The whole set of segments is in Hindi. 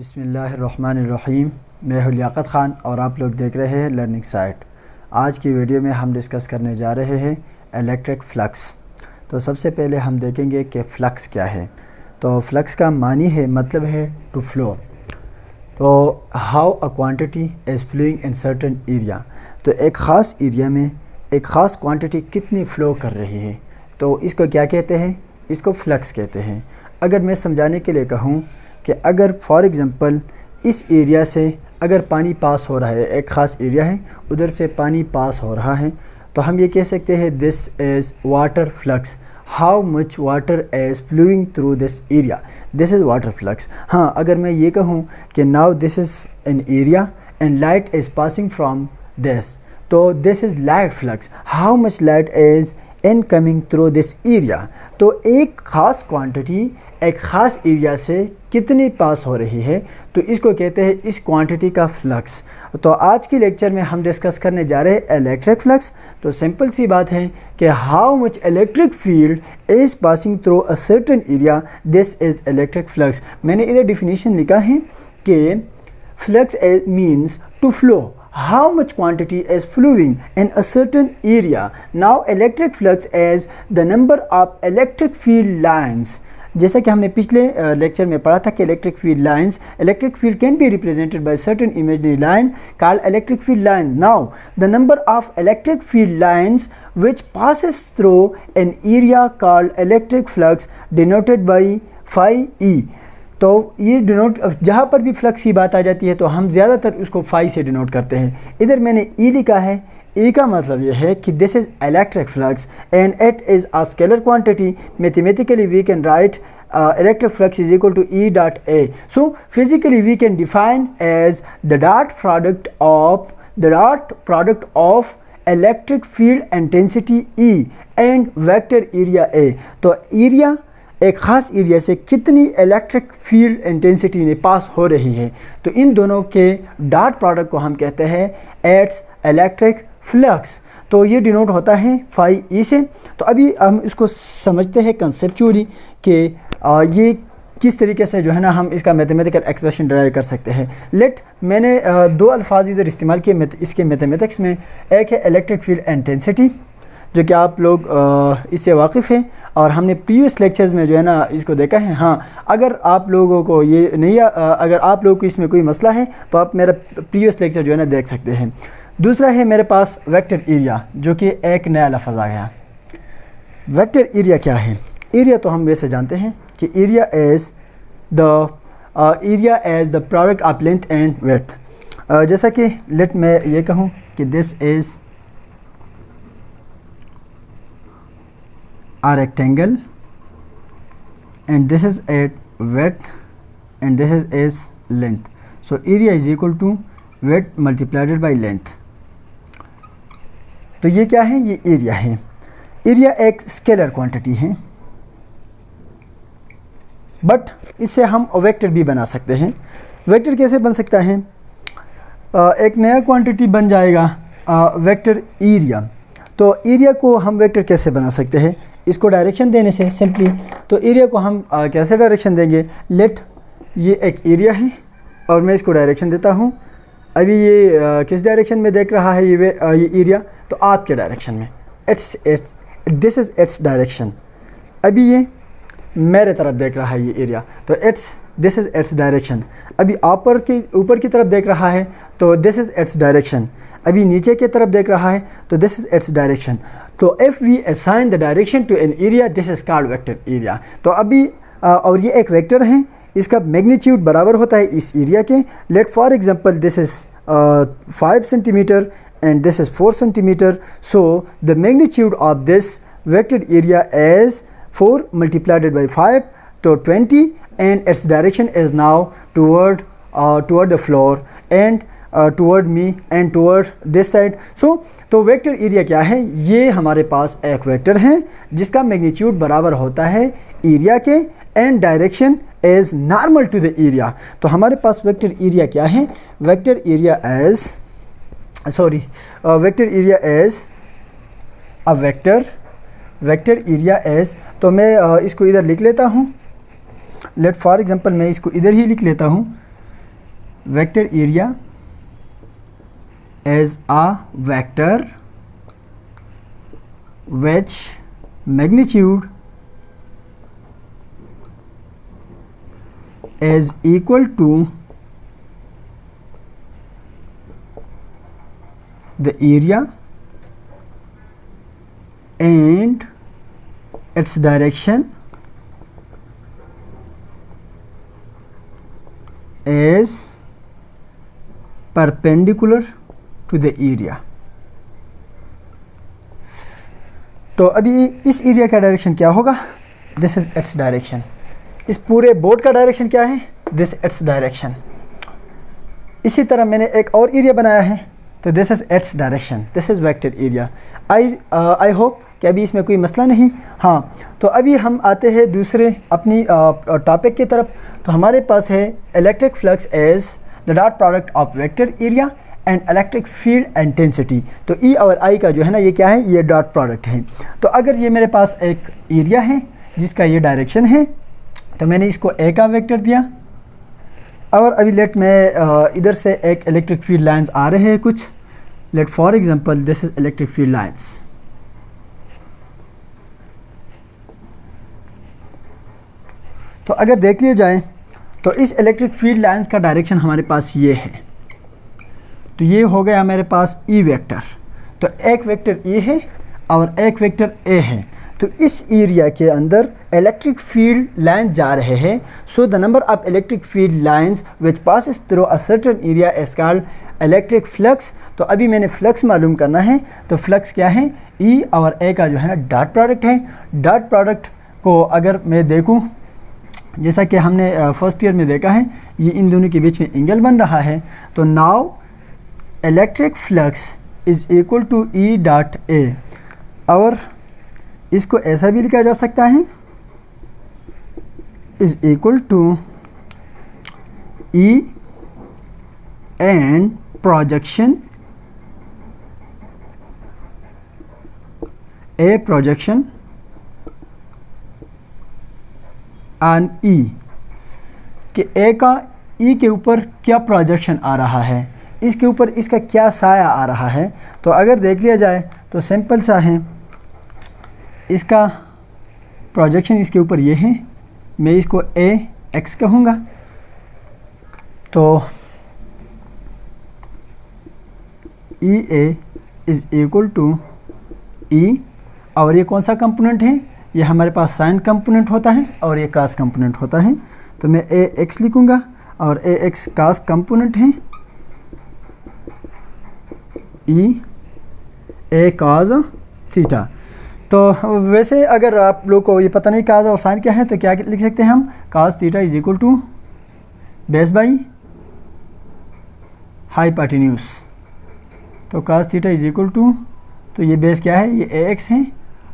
बिस्मिल्लाहिर्रहमानिर्रहीम। मैं हूं लियाकत ख़ान और आप लोग देख रहे हैं लर्निंग साइट। आज की वीडियो में हम डिस्कस करने जा रहे हैं इलेक्ट्रिक फ्लक्स। तो सबसे पहले हम देखेंगे कि फ़्लक्स क्या है। तो फ्लक्स का मानी है, मतलब है टू फ्लो। तो how a quantity is flowing in certain area. तो एक ख़ास एरिया में एक ख़ास क्वांटिटी कितनी फ़्लो कर रही है, तो इसको क्या कहते हैं? इसको फ्लक्स कहते हैं। अगर मैं समझाने के लिए कहूँ कि अगर फॉर एग्ज़ाम्पल इस एरिया से अगर पानी पास हो रहा है, एक ख़ास एरिया है, उधर से पानी पास हो रहा है, तो हम ये कह सकते हैं this is water flux. How much water is flowing through this area, this is water flux. हाँ, अगर मैं ये कहूँ कि now this is an area and light is passing from this, तो this is light flux. How much light is incoming through this area. तो एक ख़ास क्वांटिटी एक ख़ास एरिया से कितनी पास हो रही है, तो इसको कहते हैं इस क्वांटिटी का फ्लक्स। तो आज की लेक्चर में हम डिस्कस करने जा रहे हैं इलेक्ट्रिक फ्लक्स। तो सिंपल सी बात है कि how much electric field is passing through a certain area, this is electric flux. मैंने इधर डिफिनीशन लिखा है कि flux means to flow, how much quantity is flowing in a certain area. Now electric flux is the number of electric field lines. जैसा कि हमने पिछले लेक्चर में पढ़ा था कि electric field lines, electric field can be represented by certain imaginary line called electric field lines. Now the number of electric field lines which passes through an area called electric flux denoted by phi e. तो ये डिनोट, जहाँ पर भी फ्लक्स की बात आ जाती है तो हम ज़्यादातर उसको फाई से डिनोट करते हैं। इधर मैंने ई लिखा है। ई का मतलब ये है कि this is electric flux and it is a scalar quantity. Mathematically we can write electric flux is equal to E dot A. So physically we can define as the dot product of electric field intensity E and vector area A. तो एरिया, एक ख़ास एरिया से कितनी इलेक्ट्रिक फील्ड इंटेंसिटी में पास हो रही है, तो इन दोनों के डॉट प्रोडक्ट को हम कहते हैं एट्स इलेक्ट्रिक फ्लक्स. तो ये डिनोट होता है फाई ई से. तो अभी हम इसको समझते हैं कंसेप्चुअली कि ये किस तरीके से जो है ना हम इसका मैथमेटिकल एक्सप्रेशन ड्राइव कर सकते हैं. मैंने दो अल्फाज इधर इस्तेमाल किए इसके मैथमेटिक्स में. एक है इलेक्ट्रिक फील्ड इंटेंसिटी, जो कि आप लोग इससे वाकिफ़ हैं और हमने प्रीवियस लेक्चर्स में जो है ना इसको देखा है. हाँ, अगर आप लोगों को ये नहीं, अगर आप लोगों को इसमें कोई मसला है तो आप मेरा प्रीवियस लेक्चर जो है ना देख सकते हैं. दूसरा है मेरे पास वेक्टर एरिया, जो कि एक नया लफ्ज़ आ गया. वेक्टर एरिया क्या है? एरिया तो हम वैसे जानते हैं कि area as the product of length and width. जैसा कि मैं ये कहूँ कि this is a rectangle and this is at width and this is length. So area is equal to width multiplied by length. तो ये क्या है? ये एरिया है. एरिया एक स्केलर क्वांटिटी है, बट इससे हम वेक्टर भी बना सकते हैं. वेक्टर कैसे बन सकता है? एक नया क्वांटिटी बन जाएगा वेक्टर एरिया. तो एरिया को हम वेक्टर कैसे बना सकते हैं? इसको डायरेक्शन देने से सिंपली. तो एरिया को हम कैसे डायरेक्शन देंगे? ये एक एरिया है और मैं इसको डायरेक्शन देता हूँ. अभी ये किस डायरेक्शन में देख रहा है ये एरिया? तो आपके डायरेक्शन में. This is its direction. अभी ये मेरे तरफ देख रहा है ये एरिया, तो दिस इज़ इट्स डायरेक्शन. अभी ऊपर की तरफ देख रहा है तो दिस इज़ इट्स डायरेक्शन. अभी नीचे की तरफ देख रहा है तो दिस इज़ इट्स डायरेक्शन. तो if we assign the direction to an area, this is called vector area. तो अभी और ये एक वेक्टर है, इसका मैग्नीट्यूड बराबर होता है इस एरिया के. Let for example this is 5 centimetre and this is 4 centimetre. So the magnitude of this vector area is 4 multiplied by 5, तो 20, and its direction is now toward the floor and toward me and toward this side. तो वेक्टर एरिया क्या है? ये हमारे पास एक वेक्टर है जिसका मैग्नीट्यूड बराबर होता है एरिया के and direction is normal to the area. तो हमारे पास वेक्टर एरिया क्या है? Vector area is a vector area as. तो मैं इसको इधर लिख लेता हूँ. लेट फॉर एग्जांपल मैं इसको इधर ही लिख लेता हूँ. vector area as a vector which magnitude is equal to the area and its direction is perpendicular to the area। तो अभी इस एरिया का डायरेक्शन क्या होगा? This is its direction. इस पूरे बोर्ड का डायरेक्शन क्या है? This its direction. इसी तरह मैंने एक और एरिया बनाया है, तो this is its direction, this is vector area. I hope कि अभी इसमें कोई मसला नहीं। हाँ, तो अभी हम आते हैं दूसरे अपनी टॉपिक की तरफ। तो हमारे पास है electric flux as the dot product of vector area and electric field intensity. तो ई और आई का जो है ना, ये क्या है? ये डॉट प्रोडक्ट है। तो अगर ये मेरे पास एक एरिया है जिसका ये डायरेक्शन है, तो मैंने इसको ए का वेक्टर दिया, और अभी लेट मैं इधर से एक इलेक्ट्रिक फील्ड लाइंस आ रहे हैं कुछ। Let for example this is electric field lines. तो अगर देख लिया जाए तो इस इलेक्ट्रिक फील्ड लाइंस का डायरेक्शन हमारे पास ये है। तो ये हो गया मेरे पास ई वेक्टर। तो एक वेक्टर ए है और एक वेक्टर ए है। तो इस एरिया के अंदर इलेक्ट्रिक फील्ड लाइन जा रहे हैं। So the number of electric field lines which passes through a certain area is called electric flux. तो अभी मैंने फ्लक्स मालूम करना है। तो फ्लक्स क्या है? ई और ए का जो है ना डॉट प्रोडक्ट है। डॉट प्रोडक्ट को अगर मैं देखूं, जैसा कि हमने फर्स्ट ईयर में देखा है, ये इन दोनों के बीच में एंगल बन रहा है। तो now electric flux is equal to E dot A, और इसको ऐसा भी लिखा जा सकता है, is equal to E and projection A projection on E, कि ए का ई के ऊपर क्या प्रोजेक्शन आ रहा है, इसके ऊपर इसका क्या साया आ रहा है। तो अगर देख लिया जाए तो सिंपल सा है, इसका प्रोजेक्शन इसके ऊपर ये है, मैं इसको ए एक्स कहूँगा। तो ई ए इज़ इक्वल टू ई, और ये कौन सा कंपोनेंट है? ये हमारे पास साइन कंपोनेंट होता है और ये कास कंपोनेंट होता है। तो मैं ए एक्स लिखूँगा और ए एक्स कास कंपोनेंट है, ई ए काज थीटा। तो वैसे अगर आप लोग को ये पता नहीं काज और साइन क्या है, तो क्या लिख सकते हैं हम? Cos theta is equal to base by hypotenuse. तो cos theta is equal to, तो ये बेस क्या है? ये ए एक्स है,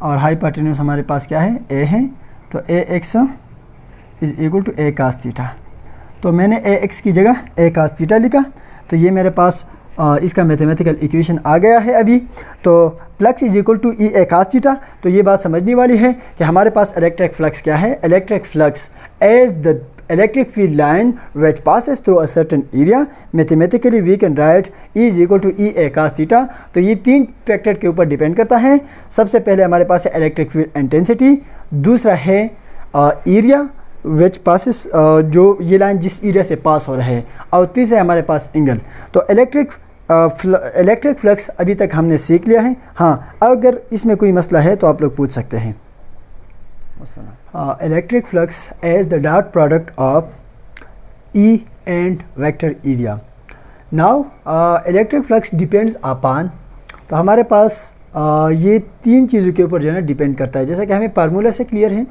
और हाइपोटेन्यूज हमारे पास क्या है? ए है। तो A x is equal to A cos theta. तो मैंने ए एक्स की जगह ए कास थीटा लिखा। तो ये मेरे पास इसका मैथमेटिकल इक्वेशन आ गया है अभी। तो flux is equal to E A cos theta. तो ये बात समझने वाली है कि हमारे पास इलेक्ट्रिक फ्लक्स क्या है? Electric flux as the electric field line which passes through a certain area, mathematically we can write E is equal to E A cos theta। तो ये तीन फैक्टर के ऊपर डिपेंड करता है। सबसे पहले हमारे पास है इलेक्ट्रिक फील्ड इंटेंसिटी, दूसरा है एरिया विच पासिस, जो ये लाइन जिस एरिया से पास हो रहा है, और तीसरा है हमारे पास एंगल। तो इलेक्ट्रिक फ्लक्स अभी तक हमने सीख लिया है। हाँ, अगर इसमें कोई मसला है तो आप लोग पूछ सकते हैं। Electric flux as the dot product of E and vector area. Now electric flux depends upon, तो हमारे पास ये तीन चीज़ों के ऊपर जो है ना डिपेंड करता है, जैसा कि हमें फार्मूला से क्लियर है।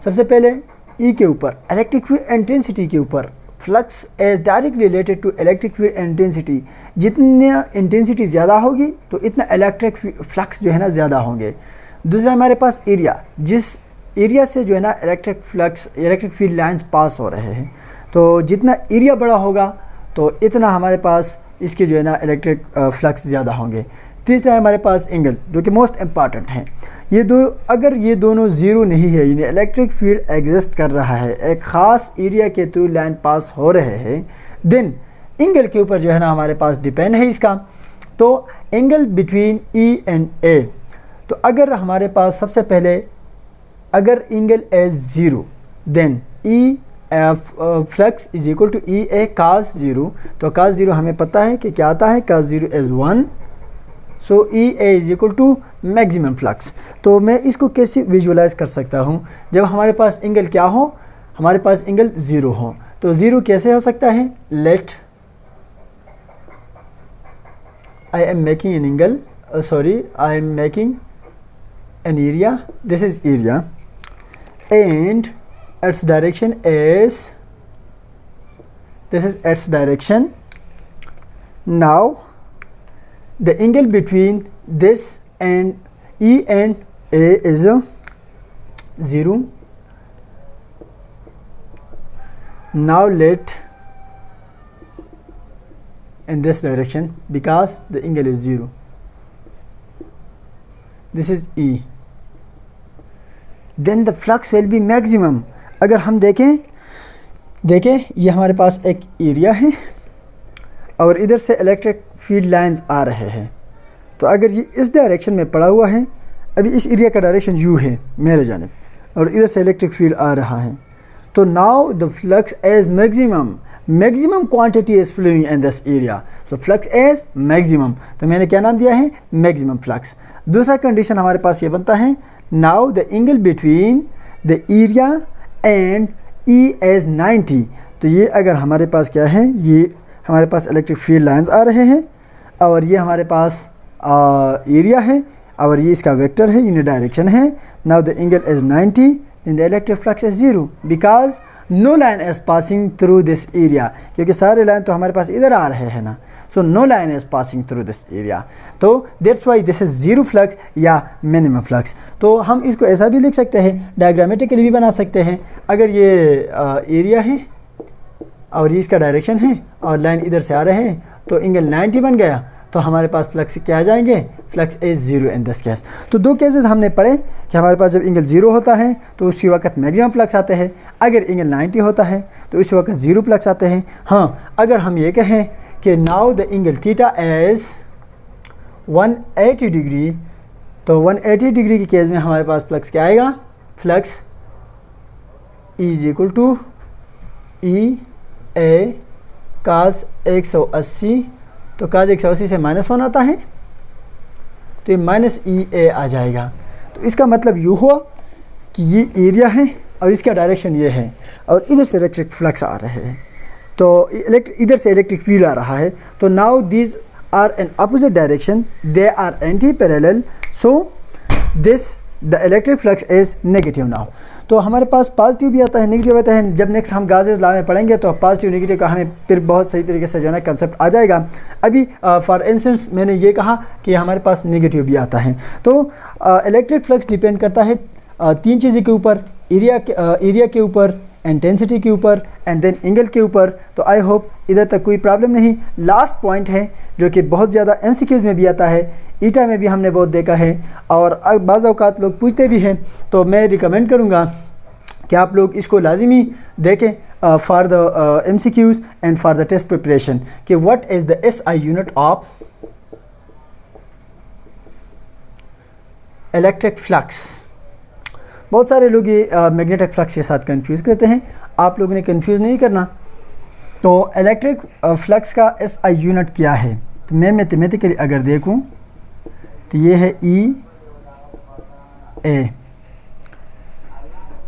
सबसे पहले E के ऊपर, इलेक्ट्रिक फील्ड इंटेंसिटी के ऊपर। Flux as direct related to electric field intensity. जितना इंटेंसिटी ज़्यादा होगी तो इतना इलेक्ट्रिक फ्लक्स जो है ना ज़्यादा होंगे। दूसरा हमारे पास एरिया, जिस एरिया से जो है ना इलेक्ट्रिक फील्ड लाइंस पास हो रहे हैं, तो जितना एरिया बड़ा होगा तो इतना हमारे पास इसके जो है ना इलेक्ट्रिक फ्लक्स ज़्यादा होंगे। तीसरा है हमारे पास एंगल, जो कि मोस्ट इम्पॉर्टेंट है। ये दो, अगर ये दोनों ज़ीरो नहीं है, यानी इलेक्ट्रिक फील्ड एग्जिस्ट कर रहा है, एक ख़ास एरिया के थ्रू लाइन पास हो रहे हैं, देन एंगल के ऊपर जो है ना हमारे पास डिपेंड है इसका। तो angle between E and A, तो अगर हमारे पास सबसे पहले अगर angle as 0 then E flux is equal to E A cos 0। तो कास 0 हमें पता है कि क्या आता है, cos 0 is 1, so E A is equal to maximum flux. तो मैं इसको कैसे विजुअलाइज कर सकता हूँ, जब हमारे पास एंगल क्या हो, हमारे पास एंगल 0 हो। तो 0 कैसे हो सकता है, let I am making an angle, I am making an area, this is area, and its direction is, this is its direction. Now the angle between this and E and A is 0. Now let in this direction, because the angle is 0, this is E, then the flux will be maximum। अगर हम देखें ये हमारे पास एक एरिया है और इधर से इलेक्ट्रिक फील्ड लाइंस आ रहे हैं। तो अगर ये इस डायरेक्शन में पड़ा हुआ है, अभी इस एरिया का डायरेक्शन यू है मेरे जानिब, और इधर से इलेक्ट्रिक फील्ड आ रहा है, तो now the flux as maximum quantity is flowing in this area, so flux as maximum. तो मैंने क्या नाम दिया है, मैक्सिमम फ्लक्स। दूसरा कंडीशन हमारे पास ये बनता है, now the angle between the area and E as 90। तो ये अगर हमारे पास क्या है, ये हमारे पास इलेक्ट्रिक फील्ड लाइंस आ रहे हैं और ये हमारे पास एरिया है और ये इसका वेक्टर है, यूनिट डायरेक्शन है। Now the angle is 90, in the electric flux is 0 because no line is passing through this area, क्योंकि सारे लाइन तो हमारे पास इधर आ रहे हैं ना, so no line is passing through this area, तो that's why this is 0 flux या minimum flux। तो हम इसको ऐसा भी लिख सकते हैं, डायग्रामेटिकली भी बना सकते हैं। अगर ये एरिया है और ये इसका डायरेक्शन है और लाइन इधर से आ रहे हैं, तो एंगल 90 बन गया, तो हमारे पास फ्लक्स क्या आ जाएंगे, flux is 0 in this case. तो दो केसेस हमने पढ़े कि हमारे पास जब एंगल 0 होता है तो उसी वक्त मैक्सिमम फ्लक्स आते हैं, अगर एंगल 90 होता है तो उसी वक्त 0 फ्लक्स आते हैं। हाँ, अगर हम ये कहें कि now the angle theta as 180 degree, तो 180 डिग्री के केस में हमारे पास फ्लक्स क्या आएगा, flux is equal to E A कास 180। तो कास 180 से -1 आता है, तो ये माइनस ई ए आ जाएगा। तो इसका मतलब यूँ हुआ कि ये एरिया है और इसका डायरेक्शन ये है और इधर से इलेक्ट्रिक फ्लक्स आ रहे हैं, तो इधर से इलेक्ट्रिक फील्ड आ रहा है। तो now these are an opposite direction, they are anti parallel, so this the electric flux is negative now. तो हमारे पास पॉजिटिव भी आता है, नेगेटिव आता है। जब नेक्स्ट हम गाजेस लॉ में पढ़ेंगे तो पॉजिटिव नेगेटिव का हमें फिर बहुत सही तरीके से जो है ना कंसेप्ट आ जाएगा। अभी फॉर इंस्टेंस मैंने ये कहा कि हमारे पास नेगेटिव भी आता है। तो इलेक्ट्रिक फ्लक्स डिपेंड करता है तीन चीज़ों के ऊपर, एरिया के ऊपर, इंटेंसिटी के ऊपर एंड देन एंगल के ऊपर। तो आई होप इधर तक कोई प्रॉब्लम नहीं। लास्ट पॉइंट है जो कि बहुत ज़्यादा एमसीक्यूज़ में भी आता है, ईटा में भी हमने बहुत देखा है और बाज़ औक़ात लोग पूछते भी हैं। तो मैं रिकमेंड करूँगा कि आप लोग इसको लाजिमी देखें for the MCQs and for the test preparation कि what is the SI unit of electric flux. बहुत सारे लोग ये मैग्नेटिक फ्लक्स के साथ कंफ्यूज करते हैं, आप लोगों ने कंफ्यूज नहीं करना। तो इलेक्ट्रिक फ्लक्स का एसआई यूनिट क्या है, तो मैं मैथमेटिकली अगर देखूं तो ये है ई ए,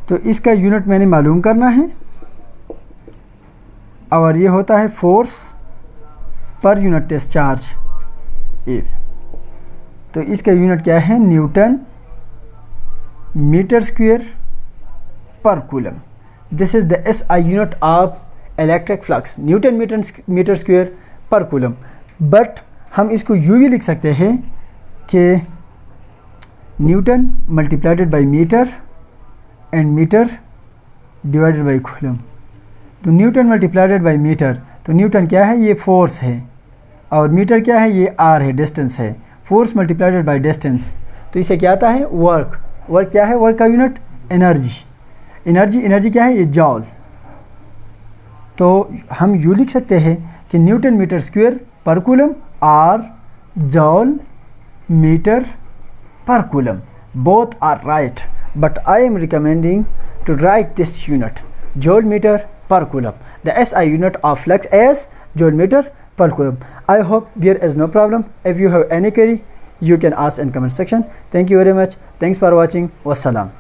तो इसका यूनिट मैंने मालूम करना है और ये होता है force per unit test charge area. तो इसका यूनिट क्या है, newton metre square per coulomb. This is the SI unit of electric flux, newton metre square per coulomb. But हम इसको यूँ भी लिख सकते हैं कि newton multiplied by metre and metre divided by coulomb. तो न्यूटन मल्टीप्लाइडेड बाई मीटर, तो न्यूटन क्या है, ये फोर्स है और मीटर क्या है, ये आर है, डिस्टेंस है। फोर्स मल्टीप्लाइडेड बाई डिस्टेंस, तो इसे क्या आता है, वर्क। वर्क क्या है, वर्क का यूनिट एनर्जी। एनर्जी क्या है, ये जॉल। तो हम यूँ लिख सकते हैं कि newton metre square per coulomb और joule metre per coulomb. Both are right, but I am recommending to write this unit, joule meter per coulomb. The SI unit of flux is joule meter per coulomb. I hope there is no problem. If you have any query, you can ask in comment section. Thank you very much. Thanks for watching. Wassalam.